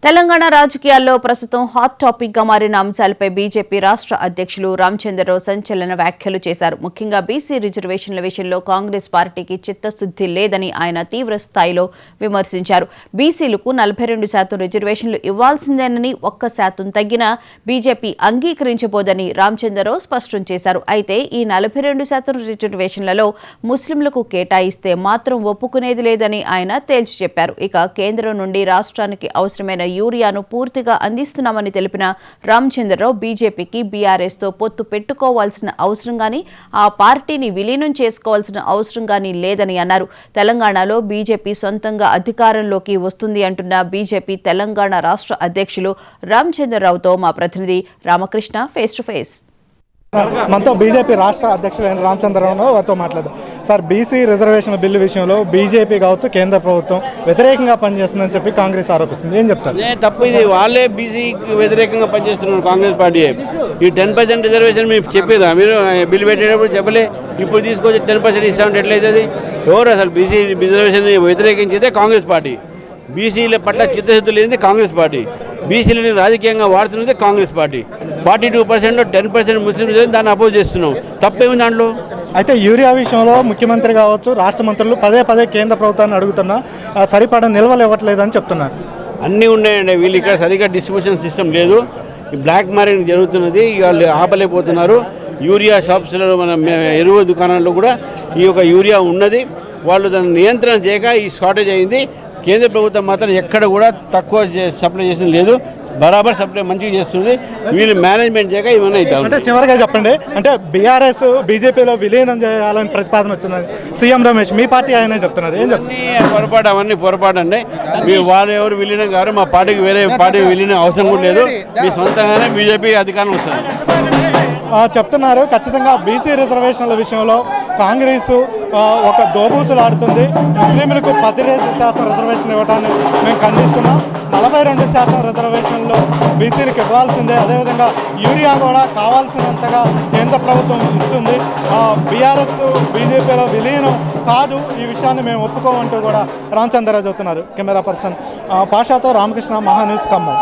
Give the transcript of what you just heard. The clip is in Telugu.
తెలంగాణ రాజకీయాల్లో ప్రస్తుతం హాట్ టాపిక్ గా మారిన అంశాలపై బీజేపీ రాష్ట్ర అధ్యక్షులు రామచంద్రరావు సంచలన వ్యాఖ్యలు చేశారు. ముఖ్యంగా బీసీ రిజర్వేషన్ల విషయంలో కాంగ్రెస్ పార్టీకి చిత్తశుద్ధి లేదని ఆయన తీవ్ర స్థాయిలో విమర్శించారు. బీసీలకు 42% రిజర్వేషన్లు ఇవ్వాల్సిందేనని 1% తగ్గినా బీజేపీ అంగీకరించబోదని రామచంద్రరావు స్పష్టం చేశారు. అయితే ఈ 42% రిజర్వేషన్లలో ముస్లింలకు కేటాయిస్తే మాత్రం ఒప్పుకునేది లేదని ఆయన తేల్చి చెప్పారు. ఇక కేంద్రం నుండి రాష్ట్రానికి అవసరమైన యూరియాను పూర్తిగా అందిస్తున్నామని తెలిపిన రామచంద్రరావు బీజేపీకి బీఆర్ఎస్తో పొత్తు పెట్టుకోవాల్సిన అవసరం గానీ ఆ పార్టీని విలీనం చేసుకోవాల్సిన అవసరం గానీ లేదని అన్నారు. తెలంగాణలో బీజేపీ సొంతంగా అధికారంలోకి వస్తుంది అంటున్న బీజేపీ తెలంగాణ రాష్ట్ర అధ్యక్షులు రామచంద్రరావుతో మా ప్రతినిధి రామకృష్ణ ఫేస్ టు ఫేస్. మనతో బీజేపీ రాష్ట్ర అధ్యక్షులైన రామచంద్రరావు వారితో మాట్లాడదాం. సార్, బీసీ రిజర్వేషన్ బిల్లు విషయంలో బీజేపీ కావచ్చు కేంద్ర ప్రభుత్వం వ్యతిరేకంగా పనిచేస్తుందని చెప్పి కాంగ్రెస్ ఆరోపిస్తుంది. ఏం చెప్తారు? తప్పు, ఇది వాళ్ళే బీసీకి వ్యతిరేకంగా పనిచేస్తున్నారు. కాంగ్రెస్ పార్టీ ఈ 10% రిజర్వేషన్ మీరు చెప్పేదా? మీరు బిల్లు పెట్టేటప్పుడు చెప్పలే, ఇప్పుడు తీసుకొచ్చి 10% ఇస్తామంటే ఎట్లయితుంది? ఎవరు అసలు బీసీ రిజర్వేషన్ వ్యతిరేకించేదే కాంగ్రెస్ పార్టీ. బీసీల పట్ల చిత్తశుద్ధి లేనిది కాంగ్రెస్ పార్టీ. బీసీలని రాజకీయంగా వాడుతున్నది కాంగ్రెస్ పార్టీ. 42% 10% ముస్లిం దాన్ని అపోజ్ చేస్తున్నాం. తప్పేమి దాంట్లో? అయితే యూరియా విషయంలో ముఖ్యమంత్రి కావచ్చు రాష్ట్ర మంత్రులు పదే కేంద్ర ప్రభుత్వాన్ని అడుగుతున్నా సరిపడా నిల్వలు ఇవ్వట్లేదని చెప్తున్నారు. అన్నీ ఉన్నాయండి. వీళ్ళు ఇక్కడ సరిగ్గా డిస్ట్రిబ్యూషన్ సిస్టమ్ లేదు. బ్లాక్ మార్కెటింగ్ జరుగుతున్నది. వాళ్ళు ఆపలేకపోతున్నారు. యూరియా షాప్స్లో మన ఎరువు దుకాణాల్లో కూడా ఈ యొక్క యూరియా ఉన్నది. వాళ్ళు దాన్ని నియంత్రణ చేయక ఈ షార్టేజ్ అయింది. కేంద్ర ప్రభుత్వం మాత్రం ఎక్కడ కూడా తక్కువ సప్లై చేసిన లేదు, బరాబర్ సప్లై మంచిగా చేస్తుంది. వీళ్ళు మేనేజ్మెంట్ చేయక ఇవన్నీ అవుతాయి. అంటే చివరిగా చెప్పండి, అంటే బీఆర్ఎస్ బీజేపీలో విలీనం చేయాలని ప్రతిపాదన వచ్చినది సీఎం రమేష్, మీ పార్టీ ఆయనే చెప్తున్నారు. ఏం చెప్తారు? అవన్నీ పొరపాటు అండి. మీ వాళ్ళు ఎవరు విలీనం కాదు, మా పార్టీకి వేరే పార్టీ విలీనం అవసరం కూడా లేదు. మీ సొంతంగానే బీజేపీ అధికారం వస్తుంది చెప్తున్నారు. ఖచ్చితంగా బీసీ రిజర్వేషన్ల విషయంలో కాంగ్రెస్ ఒక దోబూచులాడుతుంది. ముస్లింలకు 10% రిజర్వేషన్ ఇవ్వడాన్ని మేము ఖండిస్తున్నాం. 42% రిజర్వేషన్లో బీసీలకు ఇవ్వాల్సిందే. అదేవిధంగా యూరియా కూడా కావాల్సినంతగా కేంద్ర ప్రభుత్వం ఇస్తుంది. బీఆర్ఎస్ బీజేపీలో విలీనం కాదు, ఈ విషయాన్ని మేము ఒప్పుకోమంటూ కూడా రామచంద్రరావు చెబుతున్నారు. కెమెరా పర్సన్ పాషాతో రామకృష్ణ, మహా న్యూస్, ఖమ్మం.